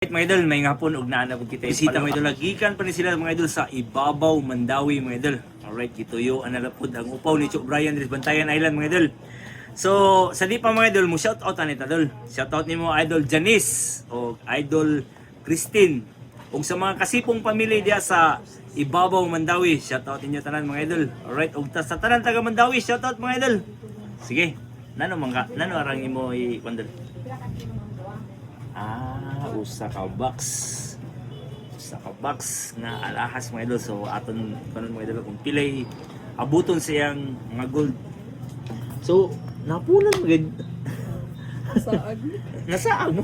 Mga idol, may nga po og naana po kita. Bisita mga idol, gikan pa ni sila mga idol sa Ibabaw, Mandawi mga idol. Alright, gituyo ana na pod ang upaw ni Chok Brian Dres Bantayan Island mga idol. So, sa di pa mga idol, mo shout out ani idol. Shout out nimo idol Janice o idol Christine. Ug sa mga kasipong pamilya diya sa Ibabaw, Mandawi, shout out ninyo tanan mga idol. Alright, ug sa tanan taga Mandawi, shout out mga idol. Sige, nano arang imo i-pandol. Usa ka box na alahas mga idol. So aton kanon mga idol kung pilay abuton siyang mga gold. So napunan magid nasaag mo.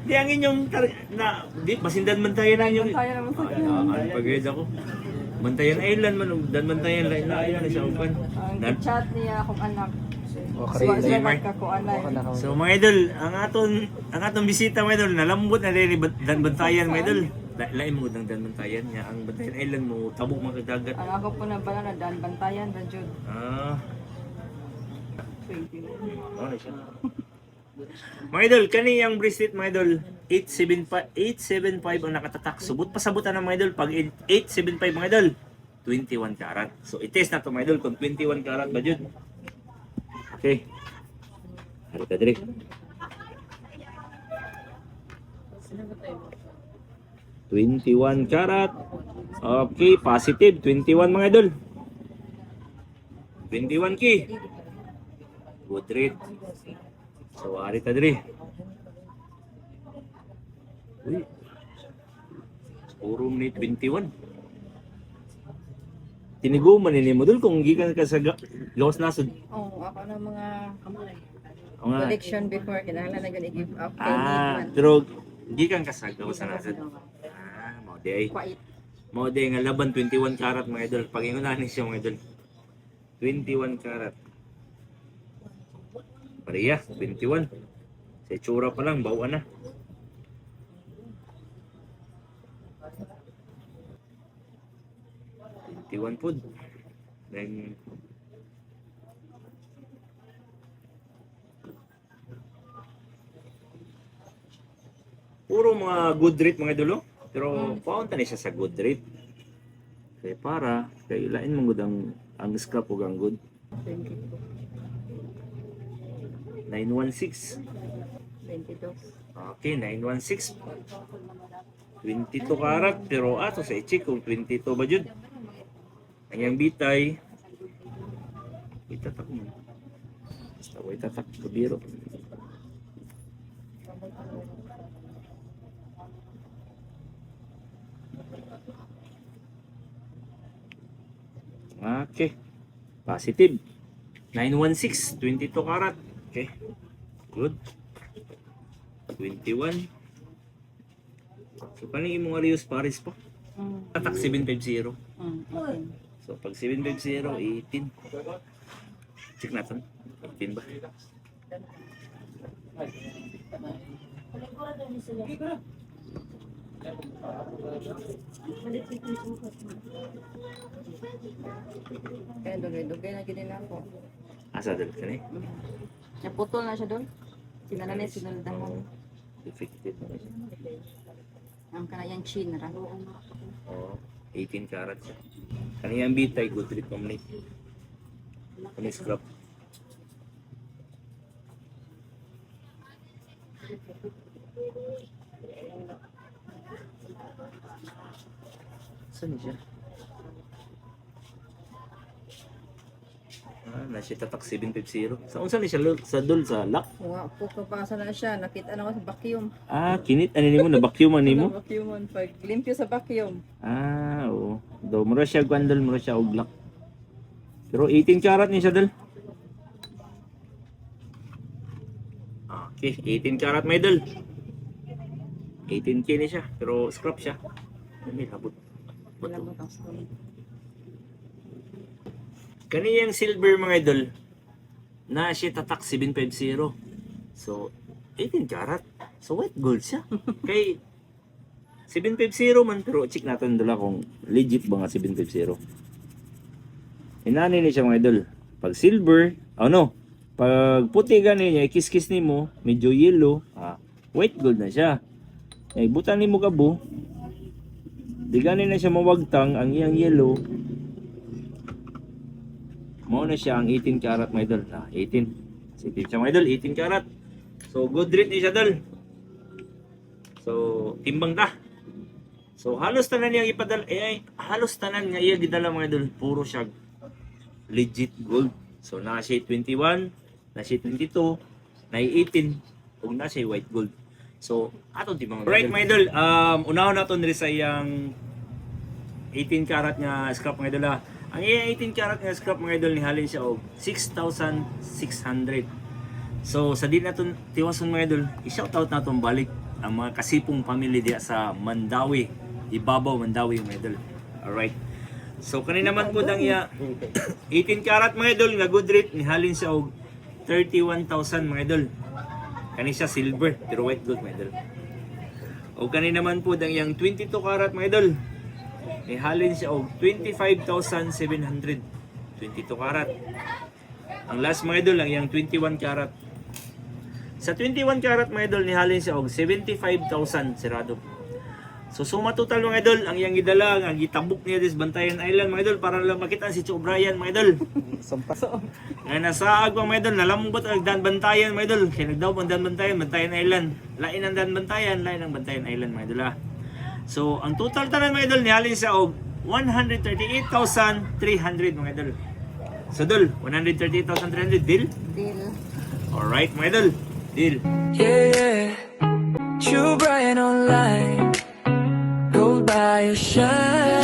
Di ang inyong na di masindan bantayan na yung Bantayan naman sa pagayad ako. Bantayan Island man dan bantayan lain na siya upan. Ang chat niya akong anak. Okay, Sige, Mark. So mga idol, ang atong bisita mga idol, nalambot na rin Dan Bantayan mga idol. Lain mo ng Dan Bantayan niya, ang Bantayan Island mo tabok mga dagat. Ang ako po na bala na Dan Bantayan, Rajud. 20. Oh, siya. Mga idol, kani ang bracelet mga idol, 875 ang nakatatak. Subot pasabutan ng mga idol pag 875 mga idol, 21 karat. So i-test na to mga idol kung 21 karat ba jud. Okay. Harita diri. 21 karat. Okay, positive 21 mga idol. 21 ki. Good rate. So harita diri. Uy. Puro ni 21. Tiniguman ni mo dul kung gikan ka sa gawas nasod. Oh, ako na mga O nga. collection before kinahanglan na gani give up kay need Pero gikan ka sa gawas nasod. Mao di ay. Quite. Mao di nga laban 21 karat mga idol. Pagingunan ni siya mga idol. 21 karat. Pareha, 21. Sa itsura pa lang, bawaan na. Tiwan food. Then puro mga good rate mga idolo. Pero paunta ni siya sa good rate. Kaya para kay lain mong good ang scrap ug ang good. 916. 22. Okay, 916. 22 karat pero ato sa i-check kung 22 ba jud. Ang yang bitay itatak mo. Basta way tatak kabiro. Okay. Positive. 916, 22 karat. Okay. Good. 21. So, paano yung mga Rios Paris po? Tatak 750. Okay. So, pag 750, 18. Check natin. 18 ba? Kaya dugay na gid na ako. Asa dal ka ni? Naputol na siya doon. Sinalanin sinuldan mo. Effective na siya. Ang kanayang chin ra. Oo. 18 karat siya. Kaniyang bitay, good rate complete. Kani scrap. Saan siya? Nasi tatak 750. Saan ni siya sa dul sa lock? Wa po kapasa na siya. Nakita na ko sa vacuum. Kinit ani nimo na vacuum ani mo? Vacuum pag limpyo sa vacuum. Oo. Do mura siya gwandal, mura siya og lock. Pero 18 karat ni siya dal. Okay, 18 karat may dal. 18K ni siya, pero scrap siya. May habot. Wala mo tang stone. Kaniyang silver mga idol, na siya tatak 750. So, 18 karat. So, white gold siya. Kay 750 man, pero check natin dala kung legit ba nga 750. Inani ni siya mga idol. Pag silver, pag puti gani niya, ikis-kis nimo, medyo yellow, white gold na siya. Ay butan nimo kabo. Di gani na siya mawagtang ang iyang yellow. Mao na siya ang 18 karat mga idol. 18. Sitip siya mga idol, 18 karat. So good rate ni siya dol. So timbang ta. So halos tanan niya ipadala halos tanan nga iya gidala mga idol, puro siya legit gold. So na siya 21, na siya 22, na 18, ug na siya white gold. So aton timbang. Right mga idol, unahon naton diri sa iyang 18 karat nga scrap mga idol. Ang iyang 18 karat nga scrap mga idol ni halin siya og 6,600. So sa di naton tiwason mga idol, i-shoutout naton balik ang mga kasipong family diya sa Mandawi, Ibabaw Mandawi mga idol. Alright. So kanina naman po ang iya 18 karat mga idol nga good rate ni halin siya og 31,000 mga idol. Kani siya silver pero white gold mga idol. O kanina naman po ang iyang 22 karat mga idol. Ni halin siya og 25,700. 22 karat. Ang last mga idol ang iyang 21 karat. Sa 21 karat mga idol ni halin siya og 75,000 sirado. So suma total mga idol ang iyang gidala ang gitabok niya dis Bantayan Island mga idol para lang makita si Cho Brian mga idol. Sampaso. Nga nasaag mga idol nalambot ang Dan Bantayan mga idol. Kaya nagdaw ang Dan Bantayan, Bantayan Island. Lain ang Dan Bantayan, lain ang Bantayan Island mga idol. So ang total tanan mga idol ni halin siya og 138,300 mga idol. So dol, 138,300 deal? Deal. Alright mga idol. Deal. Yeah, yeah. True Brian online. Gold by a shine.